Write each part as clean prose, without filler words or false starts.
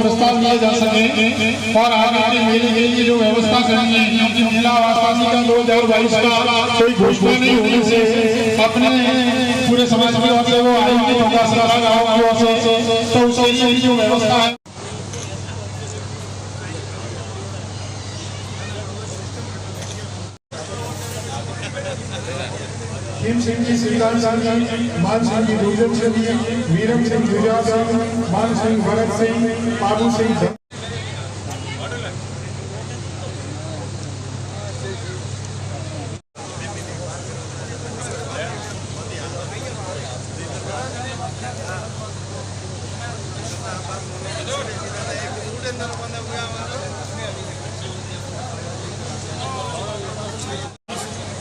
प्रस्ताव लिए जा सके और आगे के मेले के लिए जो व्यवस्था करनी है, क्योंकि मेला आवासानी का 2022 का कोई घोषणा नहीं होने से अपने पूरे समाज की ओर से वो आयोजित होगा सरकार गाँव की ओर से, तो उसके लिए जो व्यवस्था है भीम सिंह जी श्रीकांत सिंह, मान सिंह जी दुर्जन सिंह, वीरम सिंह गुजरात सिंह, मान सिंह भरत सिंह, बाबू सिंह।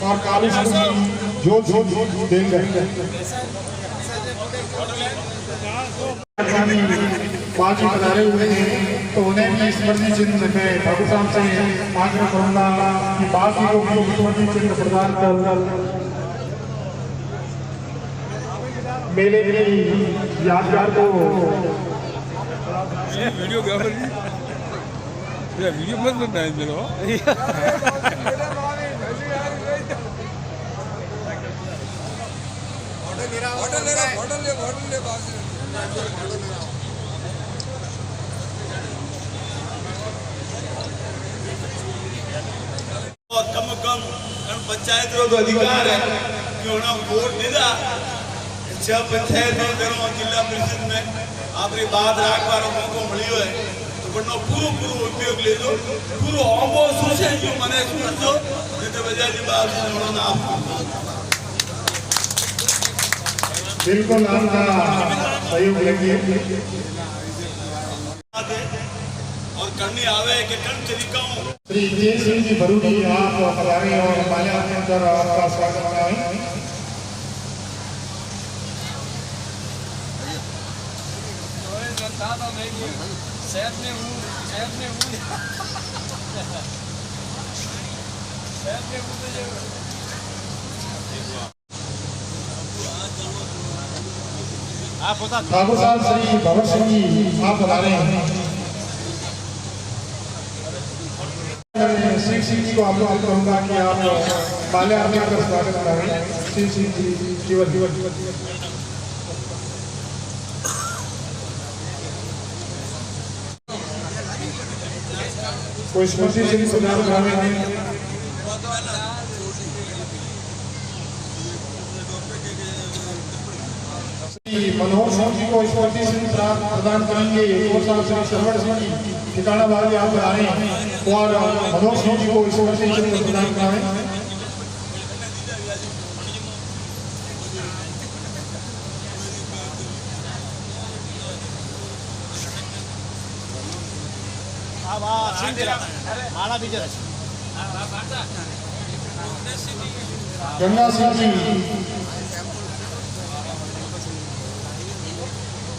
और काली जो देंगे पांच पधारे हुए हैं, तो उन्हें भी स्मृति चिन्ह में ठाकुर साहब से आग्रह करूंगा कि बाकी लोग स्मृति चिन्ह प्रदान कर मेले की यादगार को वीडियो मत बनाए कम पंचायत रो अधिकार है कि उन्हें वोट देगा। 6 पंचायत में करो जिला परिषद में आपरी बात राखवार मौको मिलो है, तो बनो पूरो उपयोग ले लो, पूरो आमो सोचे जो मने समझो, नहीं तो वजह की बात सुनो ना आप बिल्कुल आपका सहयोग लेंगे और करनी आवे कि कन तरीका श्री जय सिंह जी भरूड़ी आप पधारे और माल्या के अंदर आपका स्वागत करें। ठाकुर साहब श्री भगत सिंह जी आप पधारे हैं। सिंह जी को आप लोग कहूँगा कि आप माल्यार्पण कर स्वागत करें। सिंह जी केवल कोई स्मृति चिन्ह प्रदान करावे मनोहर सिंह जी को स्मृति चिन्ह प्रदान करेंगे। श्री सरवण सिंह जी ठिकाना वाले आप आ रहे हैं और मनोहर सिंह जी को स्मृति चिन्ह प्रदान कराएं। गंगा सिंह जी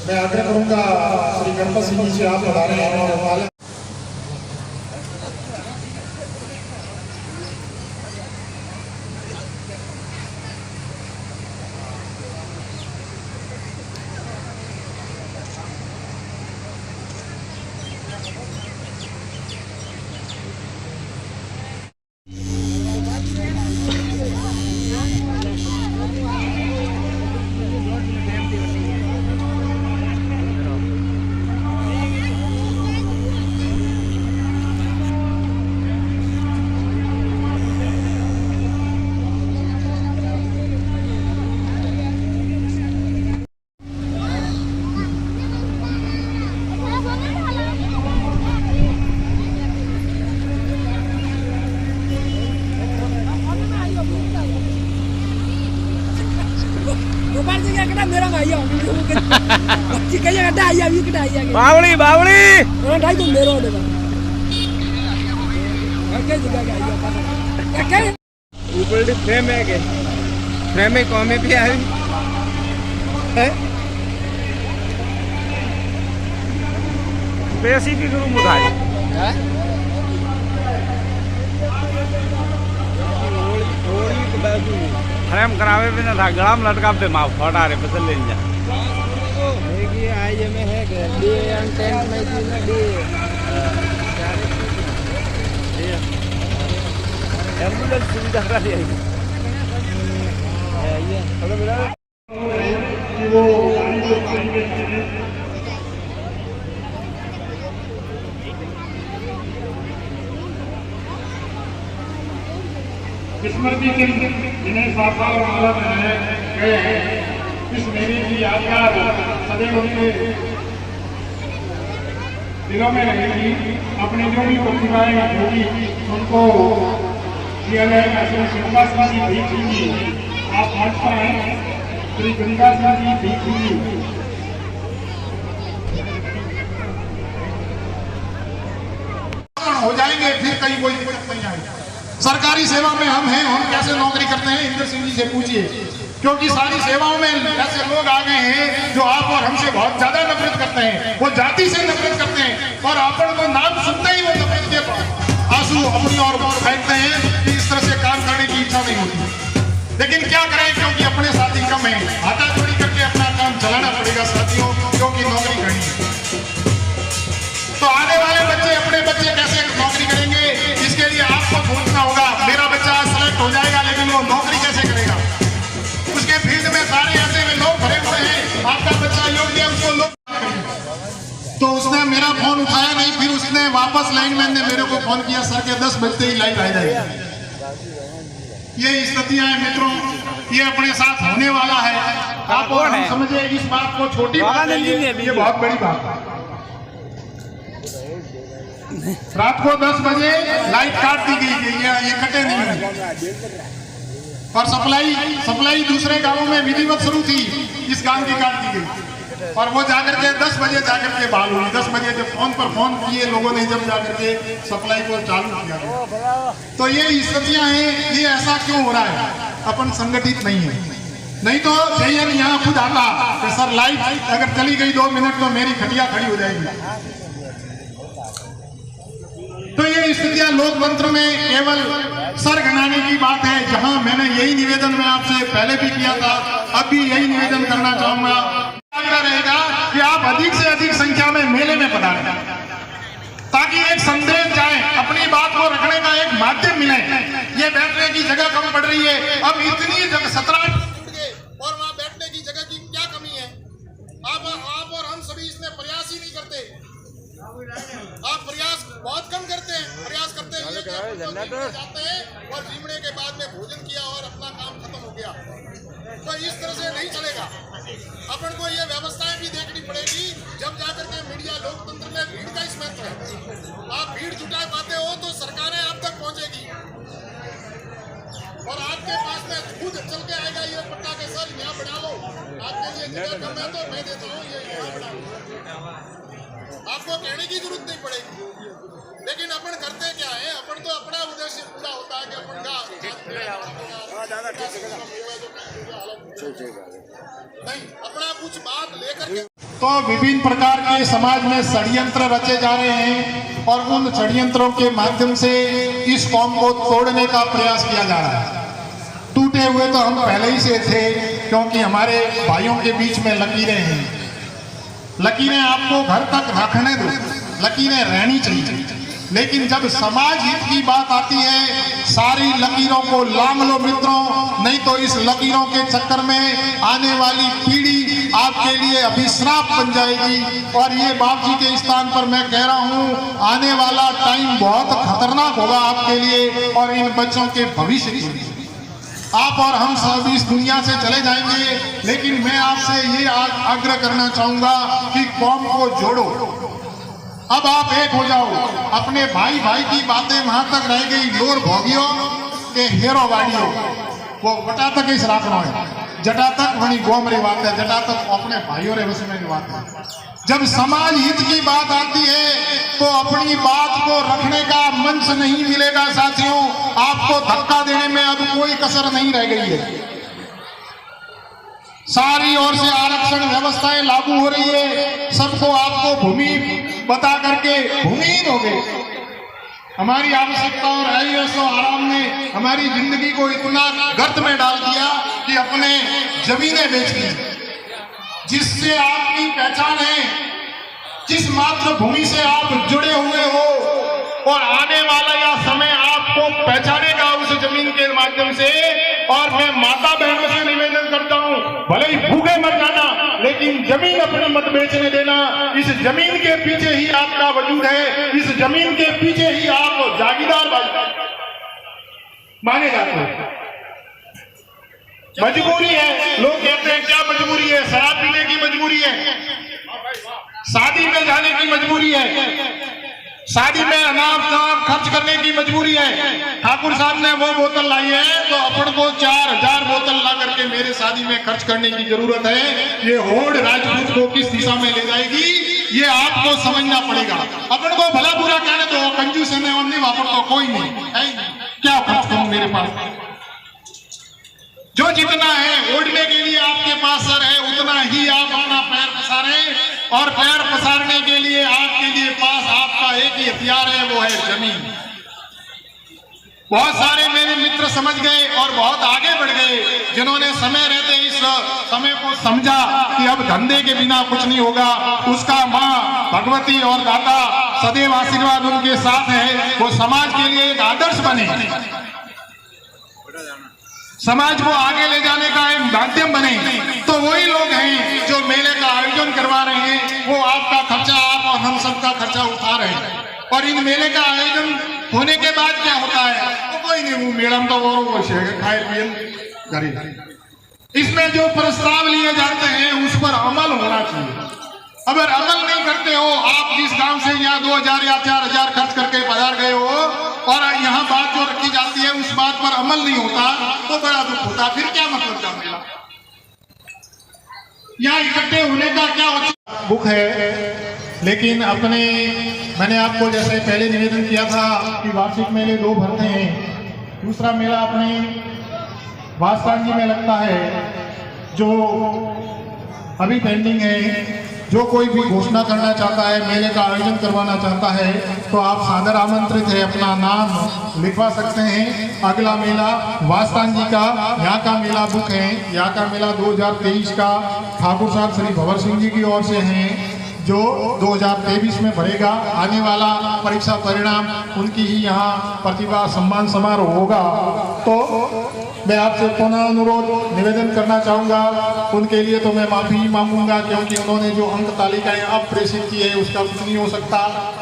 मैं आग्रह करूंगा श्री गणपत सिंह जी से आप पधारे हैं और बावली बावली ऊपर फ्रेम है के फ्रेम में कौन में भी है बेसी की करूँ मुझे फ्रेम करावे भी ना था गला में लटका दे माँ फटा रहे बदल ले जा ये में है कि डे एंड टेंथ में थी ना डे एम्बुलेंस सुविधा का लिए ये हेलो बेटा स्मृति चिन्ह जिन्हें साकार माला बनाए गए हैं, इस मेले की यादगार सदैव उनके दिलों में रहेगी। अपने जो भी प्रतिभाएं होगी उनको दिया जाएगा। श्री गंगा सिंह जी भीख जी, आप मंच पर आए। श्री गंगा सिंह जी भीख जी हो जाएंगे, फिर कहीं कोई दिक्कत नहीं आएगी। सरकारी सेवा में हम हैं, हम कैसे नौकरी करते हैं इंद्र सिंह जी से पूछिए, क्योंकि सारी सेवाओं में ऐसे लोग आ गए हैं जो आप और हमसे बहुत ज्यादा नफरत करते हैं। वो जाति से नफरत करते हैं और अपन को नाम सुनते ही वो सफेद के आंसू अपनी ओर फेंकते हैं कि इस तरह से काम करने की इच्छा नहीं होती। लेकिन क्या करें, क्योंकि अपने साथी कम है, हाथाचोड़ी करके अपना काम चलाना पड़ेगा साथियों, क्योंकि नौकरी करनी है। तो आने वाले बच्चे अपने बच्चे कैसे नौकरी करेंगे, इसके लिए आपको सोचना होगा। मेरा बच्चा सेलेक्ट हो जाएगा, लेकिन वो नौकरी कैसे करेगा? उसके फील्ड में सारे ऐसे में लोग भरे हुए हैं, आपका बच्चा योग्य है, उसको लोग। तो उसने मेरा फोन उठाया नहीं, फिर उसने वापस लाइनमैन ने मेरे को फोन किया, सर के 10 बजते ही लाइट आ जाएगी। ये स्थितियां हैं मित्रों, ये अपने साथ होने वाला है। आप और हम समझे इस बात को छोटी बात नहीं है, ये बहुत बड़ी बात है। रात को 10 बजे लाइट काट दी गई, ये कटे नहीं। और सप्लाई दूसरे गांवों में विधिवत शुरू थी, इस गांव की काट दी गई। और वो जाकर के 10 बजे जाकर के बहाल हुई। 10 बजे जब फोन किए लोगों ने, जब जाकर के सप्लाई को चालू किया। तो ये स्थितियां हैं, ये ऐसा क्यों हो रहा है? अपन संगठित नहीं है। नहीं तो जयन यहाँ खुद आता कि सर लाइट अगर चली गई 2 मिनट तो मेरी खटिया खड़ी हो जाएगी। तो ये स्थितियां लोकतंत्र में केवल सर गनाने की बात है। जहां मैंने यही निवेदन मैं आपसे पहले भी किया था, अब भी यही निवेदन करना चाहूंगा। रहेगा कि आप अधिक से अधिक संख्या में मेले में पधारें, ताकि एक संदेश जाए, अपनी बात को रखने का एक माध्यम मिले। ये बैठने की जगह कम पड़ रही है, अब इतनी 17 और वहां बैठने की जगह की क्या कमी है? आप और हम सभी इसमें प्रयास ही नहीं करते। आप प्रयास बहुत कम करते हैं। प्रयास करते हैं जाते हैं और जीवने के बाद में भोजन किया और अपना काम खत्म हो गया। तो इस तरह से नहीं चलेगा। अपन को ये व्यवस्थाएं भी देखनी पड़ेगी, जब जाकर के मीडिया लोकतंत्र में भीड़ का इस महत्व है। आप भीड़ जुटा पाते हो तो सरकारें आप तक पहुंचेगी और आपके पास में खुद चल के आएगा ये पट्टा के सर यहाँ बढ़ा लो, आपके लिए जगह कम है तो मैं देता हूँ, ये यहाँ बढ़ा लो। आपको कहने की जरूरत नहीं पड़ेगी। लेकिन अपन करते क्या है, अपन तो अपना उद्देश्य पूरा होता है कि अपन का नहीं, अपना कुछ बात लेकर के। तो विभिन्न प्रकार के समाज में षड्यंत्र रचे जा रहे हैं और उन षड्यंत्रों के माध्यम से इस कौम को तोड़ने का प्रयास किया जा रहा है। टूटे हुए तो हम पहले ही से थे, क्योंकि हमारे भाइयों के बीच में लकीरें हैं। लकीरें आपको घर तक रखने दो, लकीरें रहनी चाहिए। लेकिन जब समाज हित की बात आती है, सारी लकीरों को लांग लो मित्रों, नहीं तो इस लकीरों के चक्कर में आने वाली पीढ़ी आपके लिए अभिश्राप बन जाएगी। और ये बाप जी के स्थान पर मैं कह रहा हूँ, आने वाला टाइम बहुत खतरनाक होगा आपके लिए और इन बच्चों के भविष्य के लिए। आप और हम सब इस दुनिया से चले जाएंगे, लेकिन मैं आपसे ये आग्रह करना चाहूंगा कि कौम को जोड़ो। अब आप एक हो जाओ। अपने भाई की बातें वहां तक रह गई, लोर भोगियों के हेरो गाड़ियों, वो बटा तक इस राखना है, जटा तक वही गोमरी बात है, जटा तक अपने भाइयों रे वैसे मेरी बात है। जब समाज हित की बात आती है तो अपनी बात को रखने का मंच नहीं मिलेगा साथियों। आपको धक्का देने में अब कोई कसर नहीं रह गई है। सारी ओर से आरक्षण व्यवस्थाएं लागू हो रही है, सबको आपको भूमि बता करके भूमिहीन हो गए। हमारी आवश्यकता और ऐशो आराम ने हमारी जिंदगी को इतना गर्त में डाल दिया कि अपने जमीनें बेच दी। जिससे आपकी पहचान है, जिस मातृभूमि से आप जुड़े हुए हो, और आने वाला यह समय आपको पहचानेगा उस जमीन के माध्यम से। और मैं माता बहनों से निवेदन करता हूं, भले ही भूखे मर जाना, लेकिन जमीन अपनी मत बेचने देना। इस जमीन के पीछे ही आपका वजूद है, इस जमीन के पीछे ही आप जागीरदार माने जाते हैं। मजबूरी है, लोग कहते हैं क्या मजबूरी है? शराब पीने की मजबूरी है, शादी में जाने की मजबूरी है, शादी में अनाप शनाप खर्च करने की मजबूरी है। ठाकुर साहब ने वो बोतल लाई है तो अपन को 4000 बोतल ला करके मेरे शादी में खर्च करने की जरूरत है। ये होड़ राजपूत को किस दिशा में ले जाएगी, ये आपको समझना पड़ेगा। अपन को भला बुरा कहने दो, कंजूस है नहीं, वापस तो कोई नहीं है, क्या खर्च करूं मेरे पास? जो जितना है ओढ़ने के लिए आपके पास सर है, उतना ही आप अपना पैर पसारें। और पैर पसारने के लिए आपके लिए पास आपका एक ही हथियार है, वो है जमीन। बहुत सारे मेरे मित्र समझ गए और बहुत आगे बढ़ गए, जिन्होंने समय रहते इस समय को समझा कि अब धंधे के बिना कुछ नहीं होगा। उसका माँ भगवती और दाता सदैव आशीर्वाद उनके साथ है। वो समाज के लिए एक आदर्श बने, समाज को आगे ले जाने का एक माध्यम बने। तो वही लोग हैं जो मेले का आयोजन करवा रहे हैं, वो आपका खर्चा, आप और हम सबका खर्चा उठा रहे हैं। और इन मेले का आयोजन होने के बाद क्या होता है? तो कोई नहीं, वो मेडम तो वो खाए पिए करे। इसमें जो प्रस्ताव लिए जाते हैं उस पर अमल होना चाहिए। अगर अमल नहीं करते हो, आप जिस गांव से यहाँ 2000 या 4000 खर्च करके बाजार गए हो और यहाँ बात जो रखी जाती है उस बात पर अमल नहीं होता, तो बड़ा दुख होता। फिर क्या मतलब का मेला? यहाँ इकट्ठे होने का क्या बुक है। लेकिन मैंने आपको जैसे पहले निवेदन किया था कि वार्षिक मेले 2 भरते हैं। दूसरा मेला अपने वास्तांगी में लगता है, जो अभी पेंडिंग है। जो कोई भी घोषणा करना चाहता है, मेले का आयोजन करवाना चाहता है, तो आप सादर आमंत्रित है, अपना नाम लिखवा सकते हैं। अगला मेला वास्तांगी का, यहाँ का मेला बुक है। यहाँ का मेला 2023 का ठाकुर साहब श्री भंवर सिंह जी की ओर से है, जो 2023 में भरेगा। आने वाला परीक्षा परिणाम उनकी ही यहाँ प्रतिभा सम्मान समारोह होगा। तो मैं आपसे पुनः अनुरोध निवेदन करना चाहूँगा, उनके लिए तो मैं माफ़ी मांगूंगा, क्योंकि उन्होंने जो अंक तालिकाएं अब प्रेषित की है उसका कुछ नहीं हो सकता।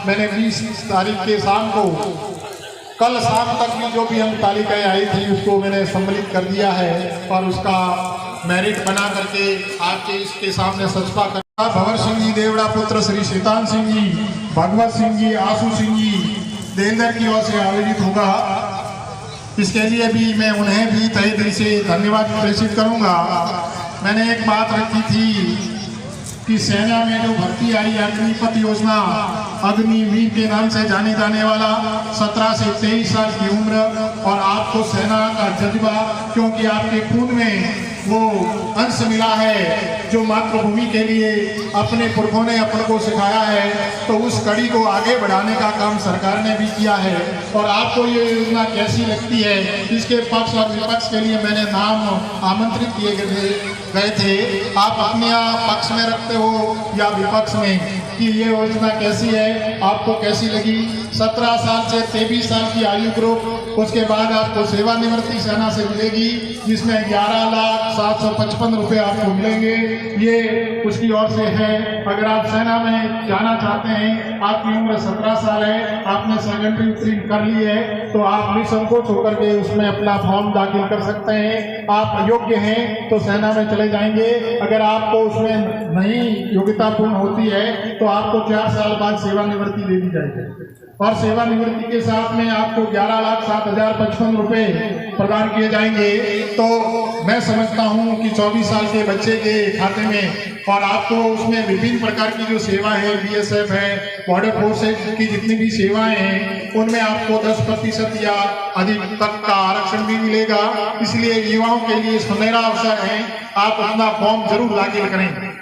मैंने 20 तारीख के शाम को, कल शाम तक भी जो भी अंक तालिकाएं आई थी उसको मैंने सम्मिलित कर दिया है और उसका मेरिट बना करके आपके इसके सामने सचपा कर। भंवर सिंह जी देवड़ा पुत्र श्री शैतान सिंह जी, भगवत सिंह जी, आशु सिंह जी देंदर की ओर से आयोजित होगा। इसके लिए भी मैं उन्हें भी तहे दिल से धन्यवाद प्रेषित करूंगा। मैंने एक बात रखी थी कि सेना में जो भर्ती आई अग्निपथ योजना, अग्निवीर के नाम से जाने जाने वाला, 17 से 23 साल की उम्र, और आपको सेना का जज्बा, क्योंकि आपके खून में वो अंश मिला है जो मातृभूमि के लिए अपने पुरखों ने अपन को सिखाया है, तो उस कड़ी को आगे बढ़ाने का काम सरकार ने भी किया है। और आपको ये योजना कैसी लगती है, इसके पक्ष और विपक्ष के लिए मैंने नाम आमंत्रित किए गए थे। आप अपने पक्ष में रखते हो या विपक्ष में कि ये योजना कैसी है, आपको कैसी लगी? 17 साल से 23 साल की आयु ग्रुप, उसके बाद आपको सेवानिवृत्ति सेना से मिलेगी, जिसमें 11,755 रुपये आपको मिलेंगे। ये उसकी ओर से है। अगर आप सेना में जाना चाहते हैं, आपकी उम्र 17 साल है, आपने सेकेंडरी उत्तीर्ण कर ली है, तो आप निसंकोच होकर के उसमें अपना फॉर्म दाखिल कर सकते हैं। आप योग्य हैं तो सेना में चले जाएंगे। अगर आपको उसमें नहीं योग्यता पूर्ण होती है तो आपको 4 साल बाद सेवानिवृत्ति दे दी जाएगी, और सेवानिवृत्ति के साथ में आपको 11,07,055 रुपये प्रदान किए जाएंगे। तो मैं समझता हूं कि 24 साल के बच्चे के खाते में, और आपको उसमें विभिन्न प्रकार की जो सेवा है, BSF है, बॉर्डर फोर्सेज की जितनी भी सेवाएं हैं, उनमें आपको 10% या अधिक तक का आरक्षण भी मिलेगा। इसलिए युवाओं के लिए सुनहरा अवसर है, आप अपना फॉर्म जरूर दाखिल करें।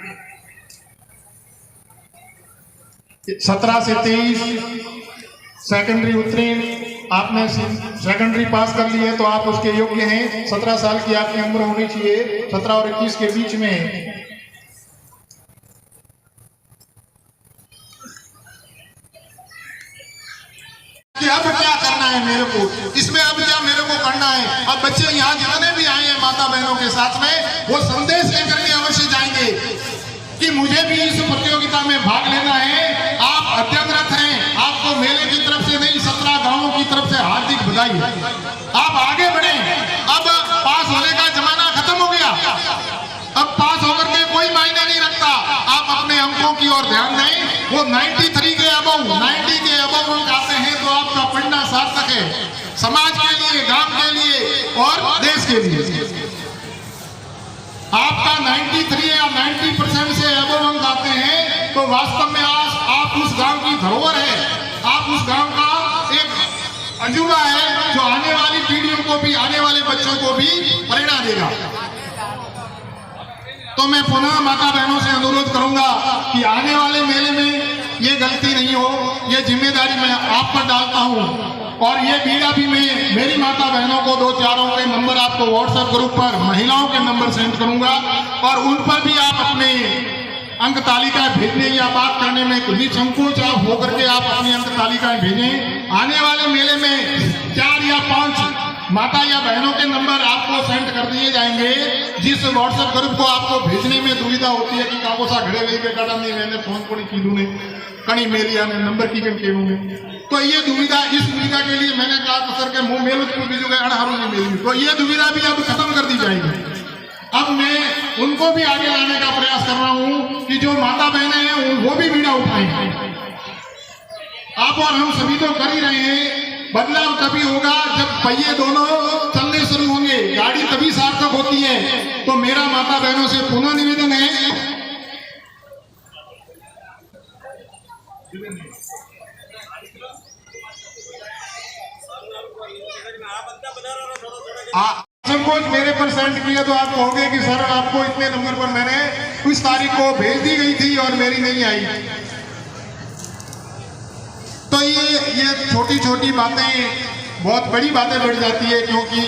17 से 23 सेकेंडरी उत्तीर्ण, आपने सेकेंडरी पास कर ली है तो आप उसके योग्य हैं। 17 साल की आपकी उम्र होनी चाहिए, 17 और 21 के बीच में। कि अब क्या करना है मेरे को, इसमें अब क्या मेरे को करना है। अब बच्चे यहाँ जितने भी आए हैं माता बहनों के साथ में, वो संदेश लेकर के अवश्य जाएंगे कि मुझे भी इस प्रतियोगिता में भाग लेना है। आप अध्ययनरत हैं, आपको मेले की तरफ से नहीं 17 गांवों की तरफ से हार्दिक बधाई। आप आगे बढ़े। अब पास होने का जमाना खत्म हो गया। अब पास होकर के कोई मायने नहीं रखता। आप अपने अंकों की ओर ध्यान दें। वो 93 के अबव 90 के अबव अंक आते हैं तो आपका पढ़ना सार्थक है, समाज के लिए, गांव के लिए और देश के लिए। आपका 93 या 90% से अबव अंक आते हैं तो वास्तव में आप उस गांव की धरोहर है, आप उस गांव का एक अजूबा है जो आने वाली पीढ़ियों को भी, आने वाले बच्चों को भी प्रेरणा देगा। तो मैं पुनः माता बहनों से अनुरोध करूंगा कि आने वाले मेले में ये गलती नहीं हो, ये जिम्मेदारी मैं आप पर डालता हूं। और ये बीड़ा भी मैं मेरी माता बहनों को 2-4 के नंबर आपको व्हाट्सएप ग्रुप पर महिलाओं के नंबर सेंड करूंगा और उन पर भी आप अपने अंक तालिकाएं भेजने या बात करने में निसंकोच आप होकर के आप अपनी अंक तालिकाएं भेजें। आने वाले मेले में 4 या 5 माता या बहनों के नंबर आपको सेंड कर दिए जाएंगे, जिस व्हाट्सएप ग्रुप को आपको भेजने में दुविधा होती है कि काकोसा घड़े गई के कदम नहीं मैंने फोन को नहीं कीधु ने कणी मेलिया ने नंबर की केड़ू ने। तो ये दुविधा, इस दुविधा के लिए मैंने कहा तो सर के मुंह मेल बीजू के अड़हारू नहीं मेली, तो ये दुविधा भी अब खत्म कर दी जाएगी। अब मैं उनको भी आगे लाने का प्रयास कर रहा हूं कि जो माता बहनें हैं वो भी बीड़ा उठाएं। आप और हम सभी तो कर ही रहे हैं। बदलाव तभी होगा जब पहिए दोनों चलने शुरू होंगे, गाड़ी तभी सार्थक होती है। तो मेरा माता बहनों से पुनः निवेदन है, संकोच मेरे पर सेंड किया तो आप कहोगे कि सर आपको इतने नंबर पर मैंने इस तारीख को भेज दी गई थी और मेरी नहीं आई। तो ये छोटी छोटी बातें बहुत बड़ी बातें बढ़ जाती है, क्योंकि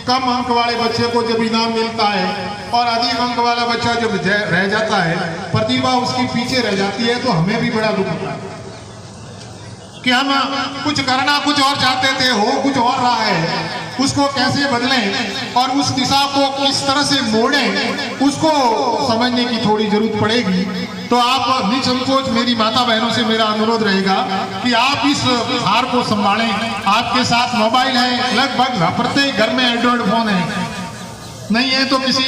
कम अंक वाले बच्चे को जब इनाम मिलता है और अधिक अंक वाला बच्चा जब रह जाता है, प्रतिभा उसकी पीछे रह जाती है, तो हमें भी बड़ा दुख होता है कि हम कुछ करना कुछ और चाहते थे, हो कुछ और रहा है, उसको कैसे बदलें और उस दिशा को किस तरह से मोड़ें, उसको समझने की थोड़ी जरूरत पड़ेगी। तो आप निसंकोच मेरी माता बहनों से मेरा अनुरोध रहेगा कि आप इस हार को संभालें। आपके साथ मोबाइल है, लगभग प्रत्येक घर में एंड्रॉइड फोन है, नहीं है तो किसी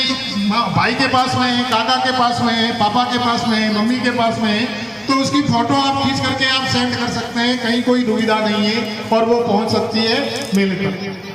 भाई के पास में है, काका के पास में है, पापा के पास में है, मम्मी के पास में है, तो उसकी फोटो आप खींच करके आप सेंड कर सकते हैं। कहीं कोई दुविधा नहीं है और वो पहुंच सकती है मेले तक।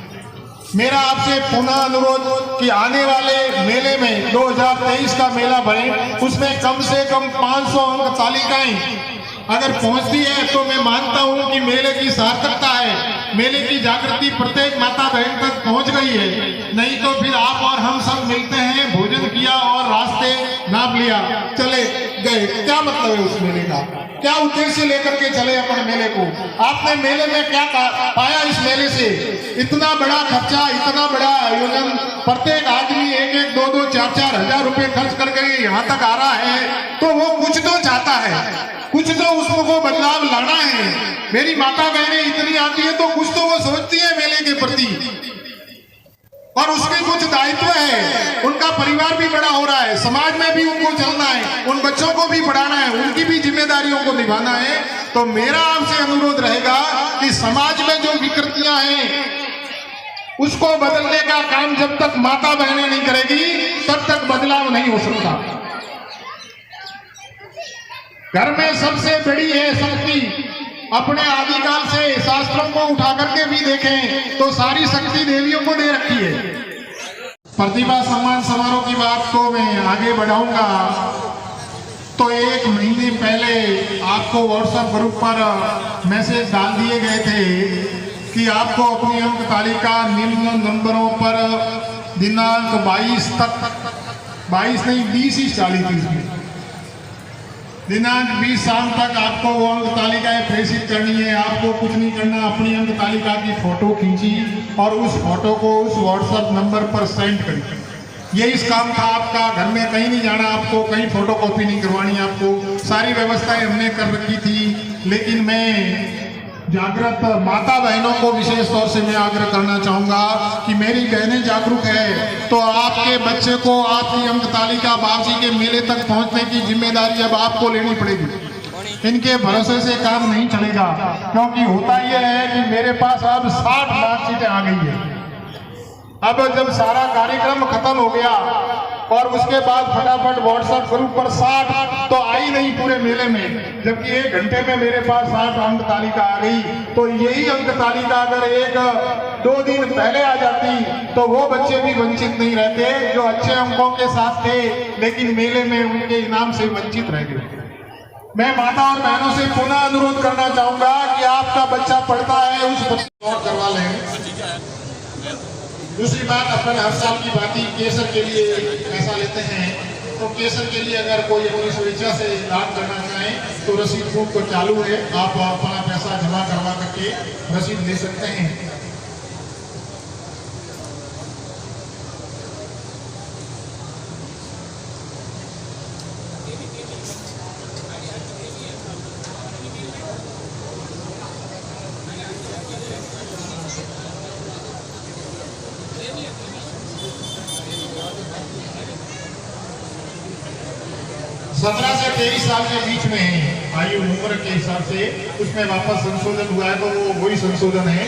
मेरा आपसे पुनः अनुरोध कि आने वाले मेले में 2023 का मेला भरे, उसमें कम से कम 500 अंक तालिकाएं अगर पहुंचती है तो मैं मानता हूं कि मेले की सार्थकता है, मेले की जागृति प्रत्येक माता बहन तक पहुंच गई है। नहीं तो फिर आप और हम सब मिलते हैं, भोजन किया और रास्ते नाप लिया, चले गए, क्या मतलब है उस मेले का? क्या उद्देश्य लेकर के चले अपन मेले को? आपने मेले में क्या पाया? इस मेले से इतना बड़ा खर्चा, इतना बड़ा आयोजन, प्रत्येक आदमी 1-1, 2-2, 4-4 हजार रुपए खर्च करके यहाँ तक आ रहा है, तो वो कुछ तो चाहता है, कुछ तो उसको बदलाव लाना है। मेरी माता बहनें इतनी आती है तो कुछ तो वो सोचती है मेले के प्रति, और उसके कुछ दायित्व है। उनका परिवार भी बड़ा हो रहा है, समाज में भी उनको चलना है, उन बच्चों को भी पढ़ाना है, उनकी भी जिम्मेदारियों को निभाना है। तो मेरा आपसे अनुरोध रहेगा कि समाज में जो विकृतियां हैं उसको बदलने का काम जब तक माता बहनें नहीं करेगी तब तक बदलाव नहीं हो सकता। घर में सबसे बड़ी है शक्ति। अपने आदिकाल से शास्त्रों को उठा करके भी देखें तो सारी शक्ति देवियों को दे रखी है। प्रतिभा सम्मान समारोह की बात को मैं आगे बढ़ाऊंगा। तो 1 महीने पहले आपको व्हाट्सएप ग्रुप पर मैसेज डाल दिए गए थे कि आपको अपनी अंक तालिका निम्न नंबरों पर दिनांक 22 तक, 22 नहीं 20 ही डाली थी इसमें, दिनांक 20 शाम तक आपको वो अंक तालिकाएं प्रेषित करनी है। आपको कुछ नहीं करना, अपनी अंक तालिका की फोटो खींची और उस फोटो को उस व्हाट्सएप नंबर पर सेंड करी। ये इस काम था आपका। घर में कहीं नहीं जाना आपको, कहीं फोटो कॉपी नहीं करवानी आपको, सारी व्यवस्थाएं हमने कर रखी थी। लेकिन मैं जागृत माता बहनों को विशेष तौर से मैं आग्रह करना चाहूंगा कि मेरी बहनें जागरूक है तो आपके बच्चे को आपकी अंक तालिका बाबजी के मेले तक पहुंचने की जिम्मेदारी अब आपको लेनी पड़ेगी। इनके भरोसे से काम नहीं चलेगा, क्योंकि होता यह है कि मेरे पास अब 60 मार्कशीटें आ गई है। अब जब सारा कार्यक्रम खत्म हो गया और उसके बाद फटाफट व्हाट्सएप ग्रुप पर 60 तो आई नहीं पूरे मेले में, जबकि 1 घंटे में मेरे पास 60 अंक तालिका आ गई। तो यही अंक तालिका अगर 1-2 दिन पहले आ जाती तो वो बच्चे भी वंचित नहीं रहते जो अच्छे अंकों के साथ थे लेकिन मेले में उनके इनाम से वंचित रह गए। मैं माता और बहनों से पुनः अनुरोध करना चाहूंगा कि आपका बच्चा पढ़ता है उस बच्चे को करवा लें। दूसरी बात, अपन हर साल की बाती केसर के लिए पैसा लेते हैं, तो केसर के लिए अगर कोई अपनी स्वेच्छा से दान करना चाहे तो रसीद बुक को चालू है, आप अपना पैसा जमा करवा करके रसीद ले सकते हैं। सत्रह से 23 साल के बीच में आयु उम्र के हिसाब से उसमें वापस संशोधन हुआ है, तो वो वही संशोधन है।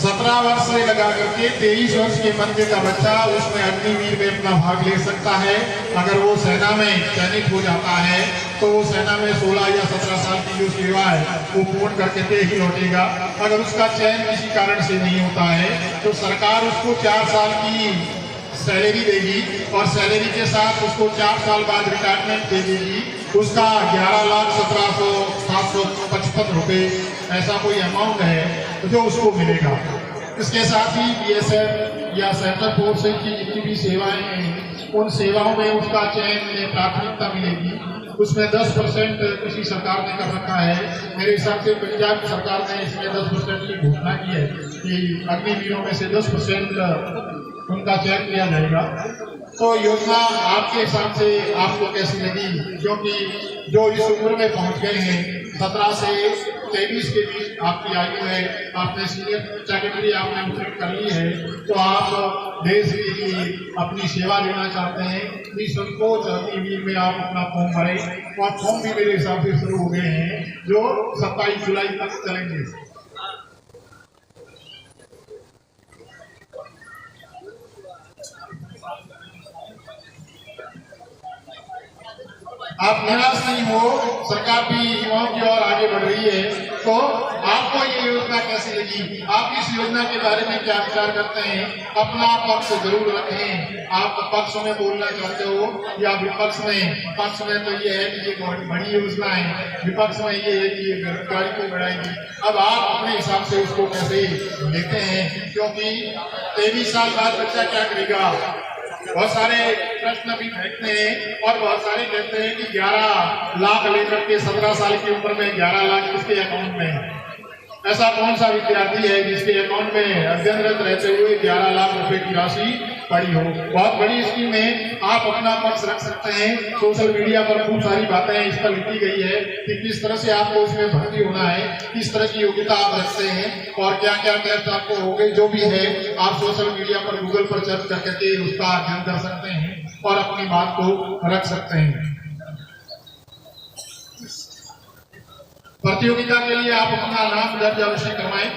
17 वर्ष से लगा करके 23 वर्ष के मध्य का बच्चा उसमें अग्निवीर में अपना भाग ले सकता है। अगर वो सेना में चयनित हो जाता है तो वो सेना में 16 या 17 साल की जो सेवा है वो पूर्ण करके ही लौटेगा। अगर उसका चयन किसी कारण से नहीं होता है तो सरकार उसको 4 साल की सैलरी देगी और सैलरी के साथ उसको 4 साल बाद रिटायरमेंट दे देगी। उसका 11,17,755 रुपये ऐसा कोई अमाउंट है जो उसको मिलेगा। इसके साथ ही BSF या सेंट्रल फोर्स की जितनी भी सेवाएं हैं उन सेवाओं में उसका चयन में प्राथमिकता मिलेगी। उसमें 10% किसी सरकार ने कर रखा है, मेरे हिसाब से पंजाब सरकार ने इसमें 10% की घोषणा की है कि अग्निवीरों में से 10% उनका चयन किया जाएगा। तो योजना आपके हिसाब से आपको कैसी लगी? क्योंकि जो इस उम्र में पहुंच गए हैं 17 से 23 के बीच आपकी आयु है, आपने सीनियर कैटेगरी आपने उत्तीर्ण कर ली है, तो आप देश के लिए अपनी सेवा देना चाहते हैं। निसंकोच अग्निवीर में आप अपना फॉर्म भरें और फॉर्म भी मेरे हिसाब से शुरू हो गए हैं जो 27 जुलाई तक चलेंगे। आप निराश नहीं हो, सरकार भी युवाओं की ओर आगे बढ़ रही है। तो आपको ये योजना कैसी लगी? आप इस योजना के बारे में क्या विचार करते हैं? अपना पक्ष जरूर रखें। आप पक्ष में बोलना चाहते हो या विपक्ष में? पक्ष में तो ये है कि ये बहुत बड़ी योजना है, विपक्ष में ये है कि ये बेरोजगारी को बढ़ाएगी। अब आप अपने हिसाब से उसको कैसे लेते हैं? क्योंकि 23 साल बाद बच्चा क्या करेगा? बहुत सारे प्रश्न भी फेंकते हैं और बहुत सारे कहते हैं कि 11 लाख लेकर के 17 साल की उम्र में 11 लाख किसके अकाउंट में है? ऐसा कौन सा विद्यार्थी है जिसके अकाउंट में अध्ययनरत रहते हुए 11 लाख रुपए की राशि पड़ी हो? बहुत बड़ी स्कीम है, आप अपना पक्ष रख सकते हैं। सोशल मीडिया पर खूब सारी बातें इस पर लिखी गई है कि किस तरह से आपको उसमें भर्ती होना है, किस तरह की योग्यता आप रखते हैं और क्या क्या टेस्ट आपको हो गए। जो भी है आप सोशल मीडिया पर गूगल पर सर्च करके उसका अध्ययन कर सकते हैं और अपनी बात को रख सकते हैं। प्रतियोगिता के लिए आप अपना नाम दर्ज अवश्य करवाएं।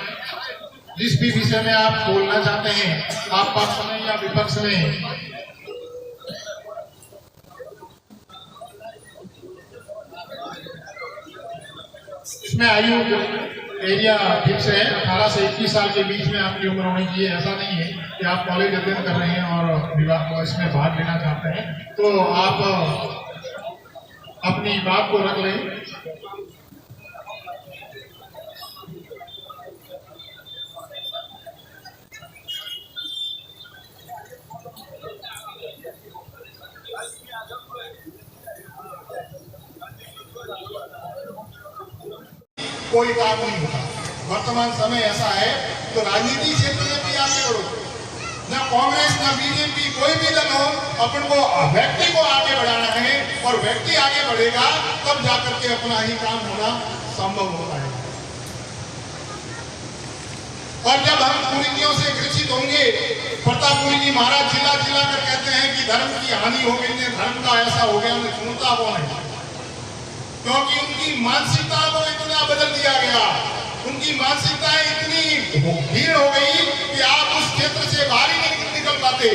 जिस भी विषय में आप बोलना चाहते हैं, आप पक्ष में या विपक्ष में, इसमें आयु एरिया फिक्स है। 18 से 21 साल के बीच में आपकी उम्र होनी चाहिए। ऐसा नहीं है कि आप कॉलेज अध्ययन कर रहे हैं और विभाग को इसमें भाग लेना चाहते हैं, तो आप अपनी बात को रख लें। कोई काम नहीं होता। वर्तमान समय ऐसा है तो राजनीति क्षेत्र में भी आगे बढ़ो, न कांग्रेस न बीजेपी कोई भी दल हो, अपन को व्यक्ति को आगे बढ़ाना है और व्यक्ति आगे बढ़ेगा तब जाकर के अपना ही काम होना संभव होता है। और जब हम कुरीतियों से ग्रसित होंगे, प्रतापपुरी जी महाराज चिल्ला चिल्ला कर कहते हैं कि धर्म की हानि हो गई, धर्म का ऐसा हो गया, उन्हें सुनता कौन है? क्योंकि उनकी मानसिकता को इतना बदल दिया गया, उनकी मानसिकता इतनी भीड़ हो गई कि आप उस क्षेत्र से बाहर ही नहीं निकल पाते।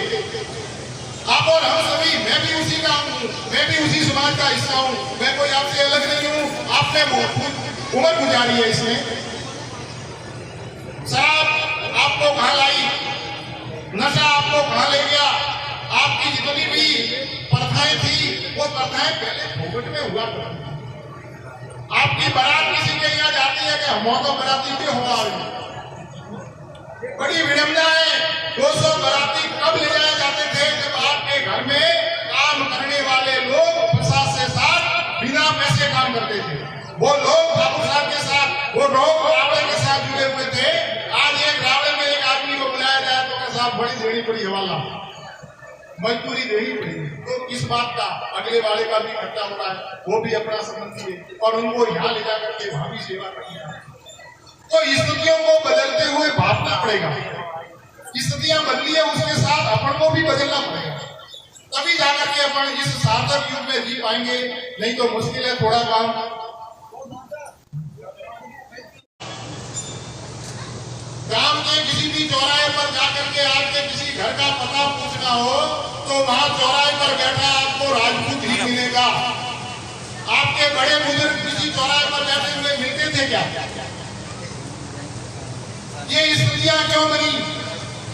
आप और हम सभी, मैं भी उसी का हूँ, मैं भी उसी समाज का हिस्सा हूँ, मैं कोई आपसे अलग नहीं हूँ। आपने उम्र गुजारी है इसमें। शराब आपको कहाँ लाई, नशा आपको कहाँ ले गया? आपकी जितनी भी प्रथाएं थी वो प्रथाएं पहले भोगट में हुआ करती। आपकी बारात किसी के यहाँ जाती है कि हम तो बराती पे हो आ रही, बड़ी विडंबना है। 200 बराती कब ले जाए जाते थे? जब आपके घर में काम करने वाले लोग 50 से 60 बिना पैसे काम करते थे। वो लोग ठाकुर साहब के साथ, वो लोग रावण के साथ जुड़े हुए थे। आज एक रावण में एक आदमी को बुलाया जाए तो साहब बड़ी देनी पड़ी हवाला, मजदूरी देनी पड़ी। तो किस बात का? अगले वाले का भी खर्चा हो रहा है, वो भी अपना संबंधी है और उनको यहाँ ले जाकर के वहां भी सेवा करनी है। तो स्थितियों को बदलते हुए भागना पड़ेगा। स्थितियां बदली है, उसके साथ अपन को भी बदलना पड़ेगा, तभी जाकर के अपन इस सार्थक युग में जी पाएंगे। नहीं तो मुश्किल है थोड़ा काम। गांव के किसी भी चौराहे पर जाकर के आपके किसी घर का पता पूछना हो तो वहां चौराहे पर बैठा आपको राजपूत ही मिलेगा। आपके बड़े बुजुर्ग किसी चौराहे पर बैठे हुए मिलते थे क्या? ये स्थितियां क्यों बनी?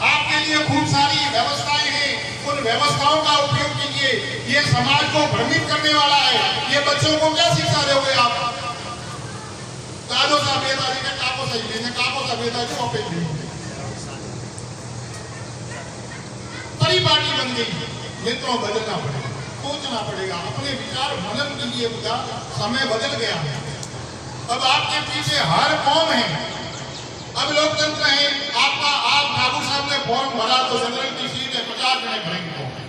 आपके लिए खूब सारी व्यवस्थाएं हैं, उन व्यवस्थाओं का उपयोग कीजिए। ये समाज को भ्रमित करने वाला है। ये बच्चों को क्या शिक्षा दोगे आप? दादो सा बेटा जी का काको सही देने, काको सा बेटा जी ऑफिस में परिपाटी बन गई। यंत्रों बदलना पड़ेगा, सोचना पड़ेगा, अपने विचार मनन के लिए उनका समय बदल गया है। अब आपके पीछे हर कौम है। अब लोकतंत्र है आपका। आप ठाकुर साहब ने फॉर्म भरा तो जनरल की सीट है, 50 जने भरेंगे।